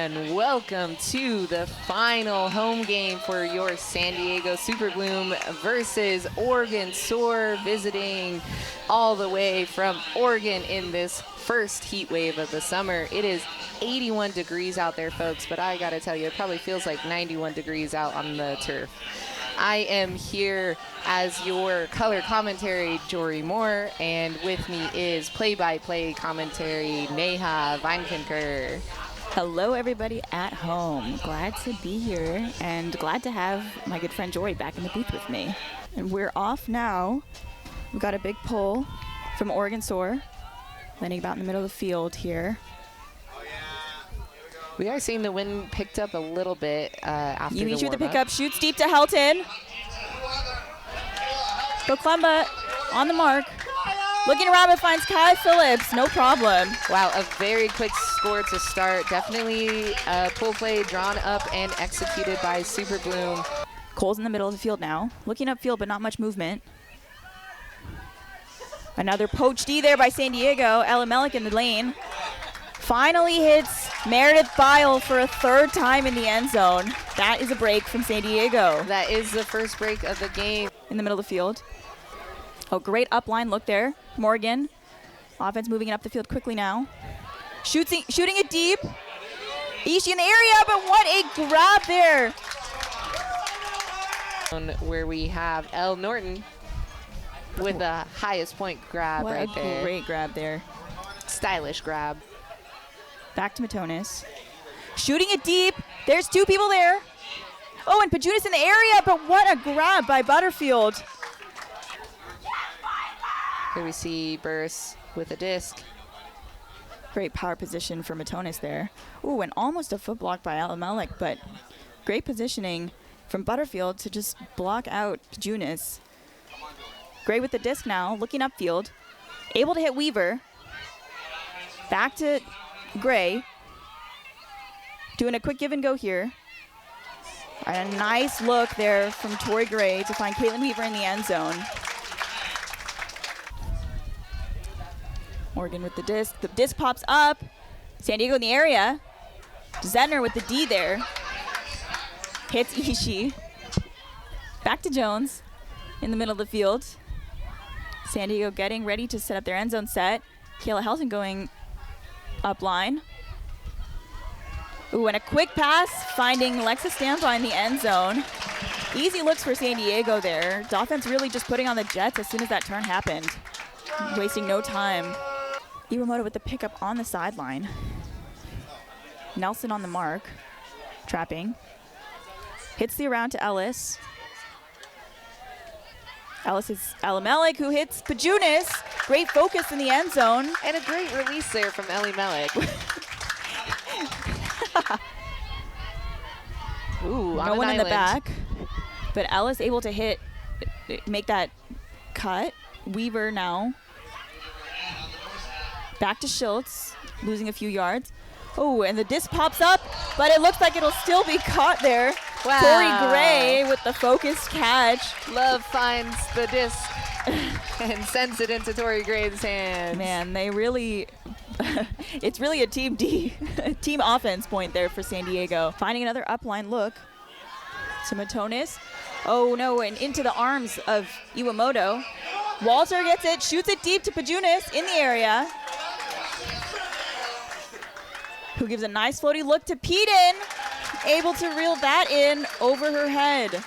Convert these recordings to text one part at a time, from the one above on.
and welcome to the final home game for your San Diego Super Bloom versus Oregon Soar, visiting all the way from Oregon in this first heat wave of the summer. It is 81 degrees out there, folks, but I gotta tell you, it probably feels like 91 degrees out on the turf. I am here as your color commentary, Jory Moore, and with me is play-by-play commentary, Neha Weinkenker. Hello, everybody at home. Glad to be here and glad to have my good friend Jory back in the booth with me. And we're off now. We've got a big pull from Oregon Soar, landing about in the middle of the field here. We are seeing the wind picked up a little bit after the Yumi with the warm-up. pickup, shoots deep to Helton. Boklumba on the mark. Looking around, but finds Kai Phillips, no problem. Wow, a very quick score to start. Definitely a pull play drawn up and executed by Super Bloom. Cole's in the middle of the field now. Looking upfield, but not much movement. Another poach D there by San Diego. Elimelech in the lane. Finally hits Meredith Bile for a third time in the end zone. That is a break from San Diego. That is the first break of the game. In the middle of the field. Oh, great upline look there. Morgan. Offense moving it up the field quickly now. Shooting it deep. Ishii in the area, but what a grab there. Where we have El Norton with the highest point grab right there. What a great grab there. Stylish grab. Back to Matonis. Shooting it deep. There's two people there. Oh, and Pajunas in the area, but what a grab by Butterfield. Here we see Burris with a disc. Great power position for Matonis there. Ooh, and almost a foot block by Elimelech, but great positioning from Butterfield to just block out Pajunas. Gray with the disc now, looking upfield. Able to hit Weaver. Back to Gray. Doing a quick give and go here. And a nice look there from Tori Gray to find Caitlin Weaver in the end zone. Morgan with the disc. The disc pops up. San Diego in the area. Zentner with the D there. Hits Ishii. Back to Jones in the middle of the field. San Diego getting ready to set up their end zone set. Kayla Helton going up line. Ooh, and a quick pass finding Alexa Stampa in the end zone. Easy looks for San Diego there. The offense really just putting on the Jets as soon as that turn happened. Wasting no time. Iwamoto with the pickup on the sideline. Nelson on the mark. Trapping. Hits the around to Ellis. Ellis is Elimelech, who hits Pajunas. Great focus in the end zone. And a great release there from Elimelech. Ooh, no one in the back. But Ellis able to make that cut. Weaver now. Back to Schultz, losing a few yards. Oh, and the disc pops up, but it looks like it'll still be caught there. Wow. Tori Gray with the focused catch. Love finds the disc and sends it into Tori Gray's hands. Man, they really, it's really a team offense point there for San Diego. Finding another upline look to Matonis. Oh no, and into the arms of Iwamoto. Walter gets it, shoots it deep to Pajunas in the area. Who gives a nice floaty look to Peden, able to reel that in over her head.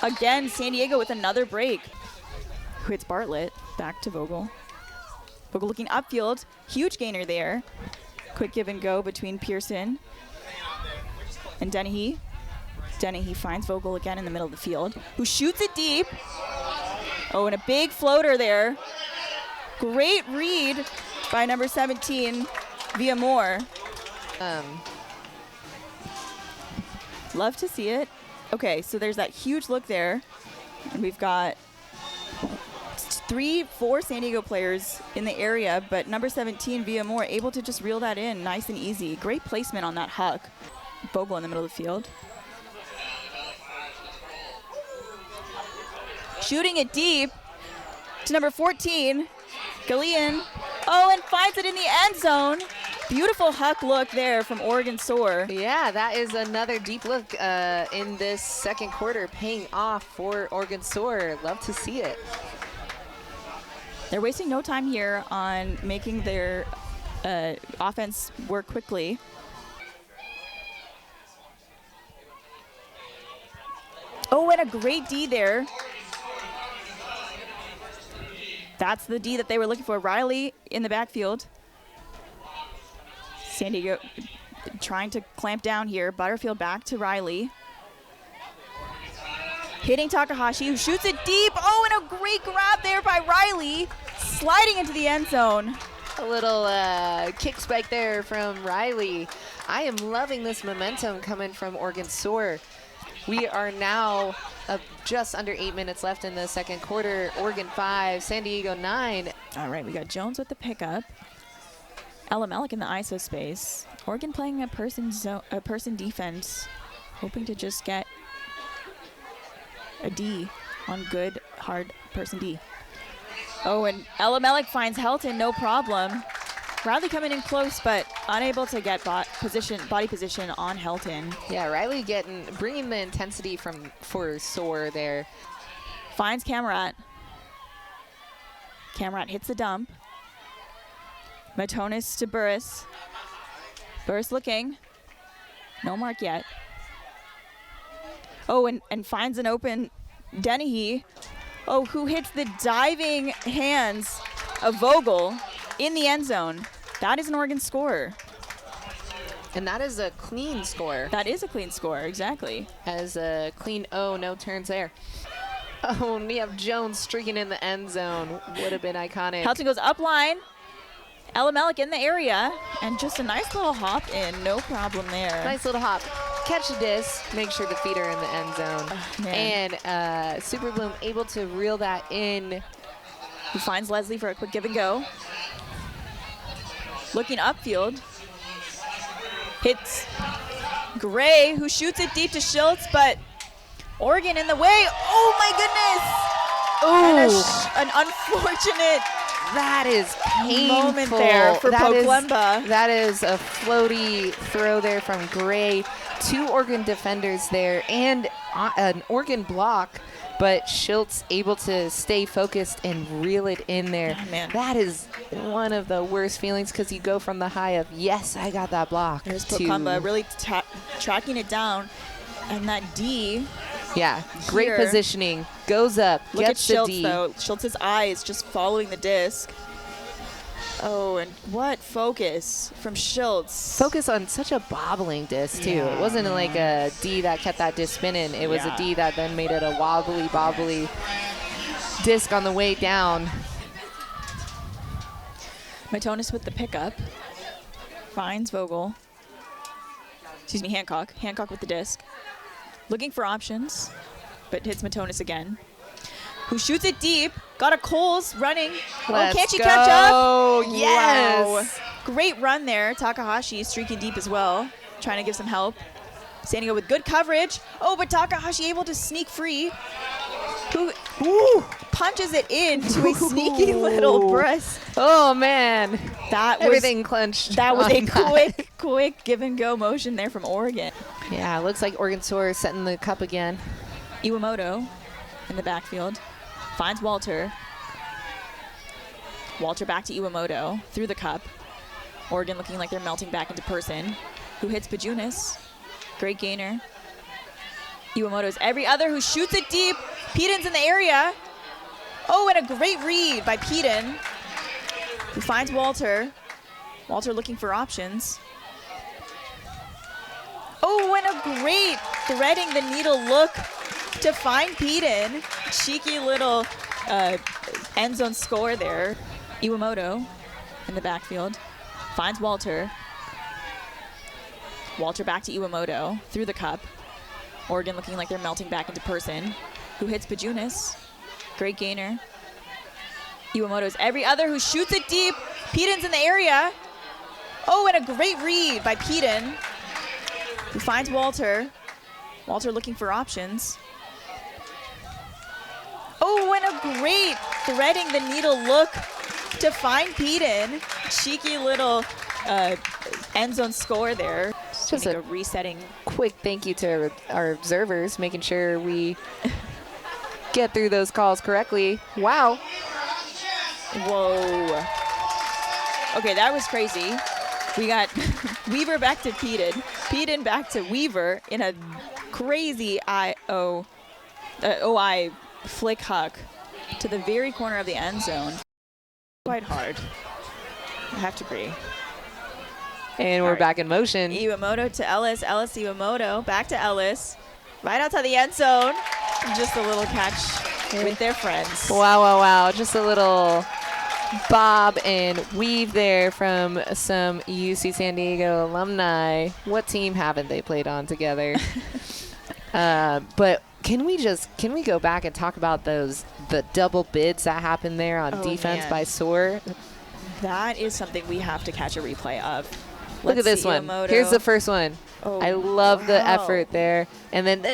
Again, San Diego with another break. Who hits Bartlett, back to Vogel. Vogel looking upfield, huge gainer there. Quick give and go between Pearson and Dennehy. Dennehy finds Vogel again in the middle of the field, who shoots it deep. Oh, and a big floater there. Great read by number 17, Via Moore. Love to see it. Okay, so there's that huge look there. And we've got 4 San Diego players in the area, but number 17, Via Moore, able to just reel that in nice and easy. Great placement on that huck. Vogel in the middle of the field. Shooting it deep to number 14, Galean. Oh, and finds it in the end zone. Beautiful huck look there from Oregon Soar. Yeah, that is another deep look in this second quarter, paying off for Oregon Soar. Love to see it. They're wasting no time here on making their offense work quickly. Oh, and a great D there. That's the D that they were looking for. Riley in the backfield. San Diego trying to clamp down here. Butterfield back to Riley. Hitting Takahashi, who shoots it deep. Oh, and a great grab there by Riley. Sliding into the end zone. A little kick spike there from Riley. I am loving this momentum coming from Oregon Soar. We are now just under 8 minutes left in the second quarter. Oregon 5, San Diego 9. All right, we got Jones with the pickup. Elamelic in the ISO space. Oregon playing a person defense, hoping to just get a D on good, hard person D. Oh, and Elamelic finds Helton, no problem. Riley coming in close, but unable to get body position on Helton. Yeah, Riley bringing the intensity for Soar there. Finds Camerat. Camerat hits the dump. Matonis to Burris. Burris looking. No mark yet. Oh, and finds an open Dennehy. Oh, who hits the diving hands of Vogel in the end zone. That is an Oregon score. And that is a clean score. That is a clean score, exactly. As a clean no turns there. Oh, and we have Jones streaking in the end zone. Would have been iconic. Helton goes up line. Elamelic in the area, and just a nice little hop in, no problem there. Nice little hop. Catch a disc, make sure the feet are in the end zone. And Super Bloom able to reel that in. He finds Leslie for a quick give and go. Looking upfield. Hits Gray, who shoots it deep to Schultz, but Oregon in the way. Oh my goodness! Oh, an unfortunate that is painful. Moment there for Poklemba. That is a floaty throw there from Gray. Two Oregon defenders there and an Oregon block, but Schultz able to stay focused and reel it in there. Oh, man. That is one of the worst feelings because you go from the high of, yes, I got that block. There's Pokemba really tracking it down. And that D. Yeah, great here. Positioning. Goes up, Look gets at Schultz, the D. though. Schultz's eyes just following the disc. Oh, and what focus from Schultz. Focus on such a bobbling disc, too. Yeah. It wasn't like a D that kept that disc spinning. It was a D that then made it a wobbly disc on the way down. Matonis with the pickup. Finds Vogel. Excuse me, Hancock. Hancock with the disc. Looking for options, but hits Matonis again. Who shoots it deep. Got a Coles running. Let's can't she go. catch up? Oh, yes. Wow. Great run there. Takahashi streaking deep as well, trying to give some help. San Diego with good coverage. Oh, but Takahashi able to sneak free. Who punches it into a sneaky little breast. Oh, man. That was everything clenched. That was a quick give and go motion there from Oregon. Yeah, looks like Oregon Soar is setting the cup again. Iwamoto in the backfield. Finds Walter. Walter back to Iwamoto through the cup. Oregon looking like they're melting back into person. Who hits Bajunas. Great gainer. Iwamoto's every other who shoots it deep. Pedon's in the area. Oh, and a great read by Pedon. Who finds Walter. Walter looking for options. Oh, and a great threading the needle look to find Pedon. Cheeky little end zone score there. Iwamoto in the backfield. Finds Walter. Walter back to Iwamoto through the cup. Oregon looking like they're melting back into person. Who hits Bajunas. Great gainer. Iwamoto's every other who shoots it deep. Pedon's in the area. Oh, and a great read by Pedon. Who finds Walter. Walter looking for options. Oh, and a great threading the needle look to find Pedon. Cheeky little end zone score there. Just a resetting. Quick thank you to our observers, making sure we get through those calls correctly. Wow. Whoa. Okay, that was crazy. We got Weaver back to Peden. Peden back to Weaver in a crazy OI flick huck to the very corner of the end zone. Quite hard. I have to agree. And we're back in motion. Iwamoto to Ellis. Ellis Iwamoto back to Ellis. Right outside the end zone. Just a little catch with their friends. Wow, wow, wow. Just a little bob and weave there from some UC San Diego alumni. What team haven't they played on together? But can we go back and talk about the double bids that happened there on defense by Soar? That is something we have to catch a replay of. Look at this one. Here's the first one. Oh, I love the effort there. And then,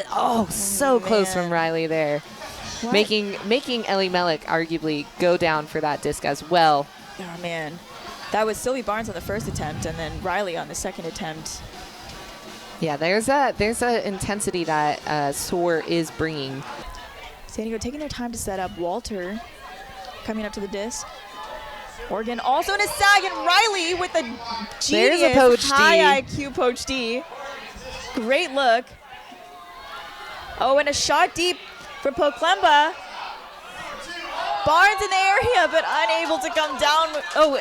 so close from Riley there. What? Making Ellie Mellick arguably go down for that disc as well. Oh, man. That was Sylvie Barnes on the first attempt and then Riley on the second attempt. Yeah, there's a intensity that Soar is bringing. San Diego taking their time to set up. Walter coming up to the disc. Oregon also in a sag, and Riley with a genius high IQ poach D. Great look. Oh, and a shot deep for Poklemba. Barnes in the area, but unable to come down.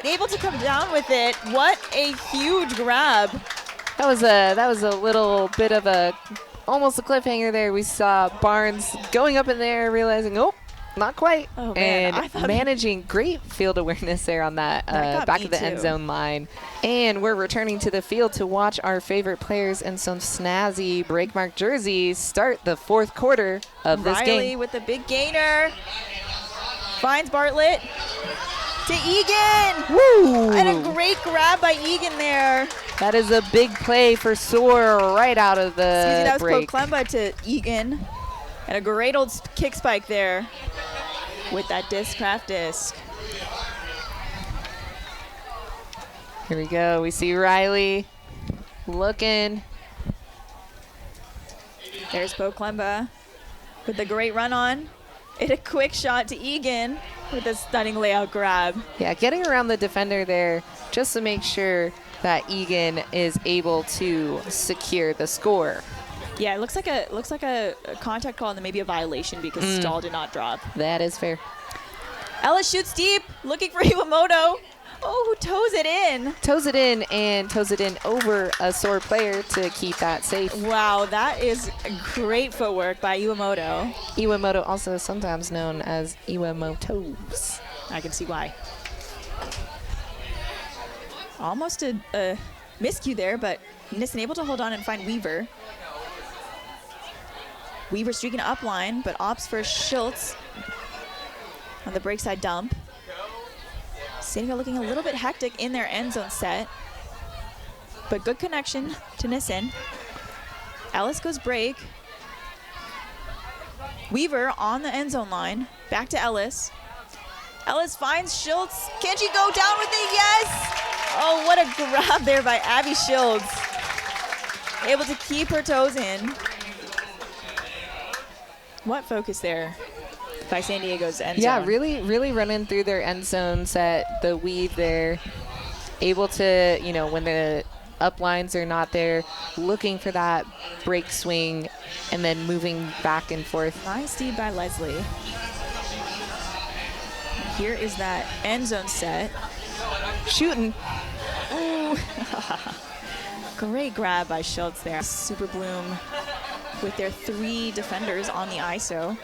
Able to come down with it. What a huge grab. That was a little bit of almost a cliffhanger there. We saw Barnes going up in there, realizing, not quite. Oh, man. And managing great field awareness there on that back of the end zone line. And we're returning to the field to watch our favorite players in some snazzy breakmark jerseys start the fourth quarter of this game. Riley with the big gainer. Finds Bartlett to Egan. Woo! And a great grab by Egan there. That is a big play for Soar right out of the that was break. Poklemba to Egan. And a great old kick spike there with that craft disc. Here we go. We see Riley looking. There's Poklemba with the great run on. And a quick shot to Egan with a stunning layout grab. Yeah, getting around the defender there just to make sure that Egan is able to secure the score. Yeah, it looks like a contact call and then maybe a violation because Stahl did not drop. That is fair. Ellis shoots deep, looking for Iwamoto. Oh, who toes it in? Toes it in over a Soar player to keep that safe. Wow, that is great footwork by Iwamoto. Iwamoto, also sometimes known as Iwamotos. I can see why. Almost a miscue there, but Nissen able to hold on and find Weaver. Weaver streaking up line, but opts for Schultz on the break side dump. San Diego looking a little bit hectic in their end zone set, but good connection to Nissen. Ellis goes break. Weaver on the end zone line, back to Ellis. Ellis finds Schultz. Can she go down with it? Yes! Oh, what a grab there by Abby Schultz. Able to keep her toes in. What focus there by San Diego's end zone. Yeah, really running through their end zone set, the weave there. Able to, when the up lines are not there, looking for that break swing and then moving back and forth. Nice deed by Leslie. Here is that end zone set. Shooting. Ooh. Great grab by Schultz there. Super Bloom with their 3 defenders on the ISO.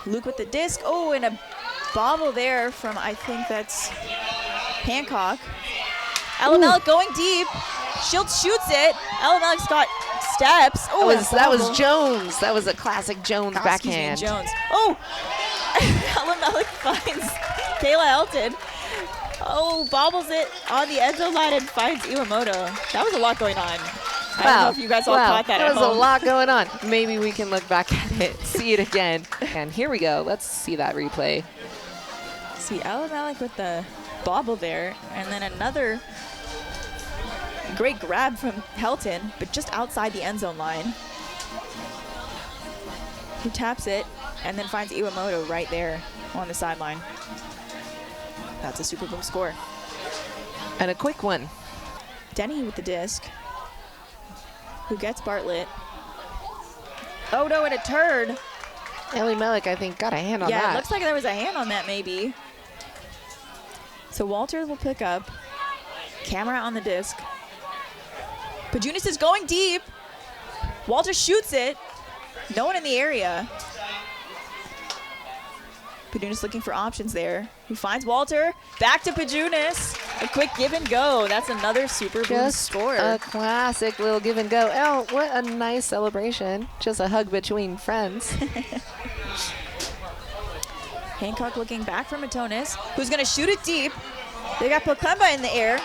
Luke with the disc. Oh, and a bobble there from, I think that's Hancock. Ella going deep. Schultz shoots it. Ella Mellick's got steps. Oh, that was Jones. That was a classic Jones backhand. Jones. Oh, Ella Mellick finds Kayla Elton. Oh, bobbles it on the end zone line and finds Iwamoto. That was a lot going on. I don't know if you guys all caught that at home. That was a lot going on. Maybe we can look back at it, see it again. And here we go. Let's see that replay. See Alamalik with the bobble there, and then another great grab from Helton, but just outside the end zone line. Who taps it and then finds Iwamoto right there on the sideline. That's a Super Boom score. And a quick one. Denny with the disc, who gets Bartlett. Oh no, and a turd. Ellie Mellick, I think, got a hand on that. Yeah, it looks like there was a hand on that maybe. So Walter will pick up. Camera on the disc. Pajunas is going deep. Walter shoots it. No one in the area. Pajunas looking for options there. He finds Walter. Back to Pajunas. A quick give and go. That's another Super Boom score. A classic little give and go. Oh, what a nice celebration. Just a hug between friends. Hancock looking back for Matonis, who's going to shoot it deep. They got Pokemba in the air.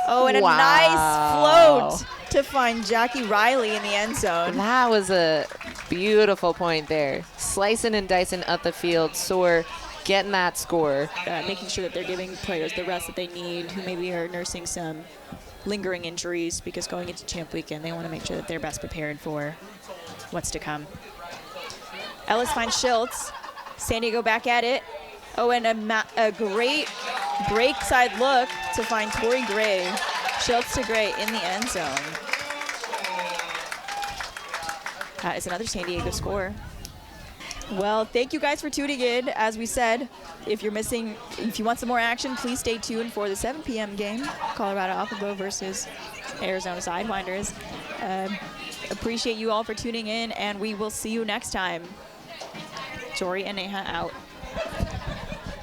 Oh, and a nice float to find Jackie Riley in the end zone. That was a beautiful point there. Slicing and dicing up the field. Soar getting that score. Making sure that they're giving players the rest that they need, who maybe are nursing some lingering injuries, because going into champ weekend, they want to make sure that they're best prepared for what's to come. Ellis finds Schultz. San Diego back at it. Oh, and a great break side look to find Torrey Gray. Schultz to Gray in the end zone. That is another San Diego score. Well, thank you guys for tuning in. As we said, if you want some more action, please stay tuned for the 7 p.m. game, Colorado Alphabet versus Arizona Sidewinders. Appreciate you all for tuning in, and we will see you next time. Jory and Neha out.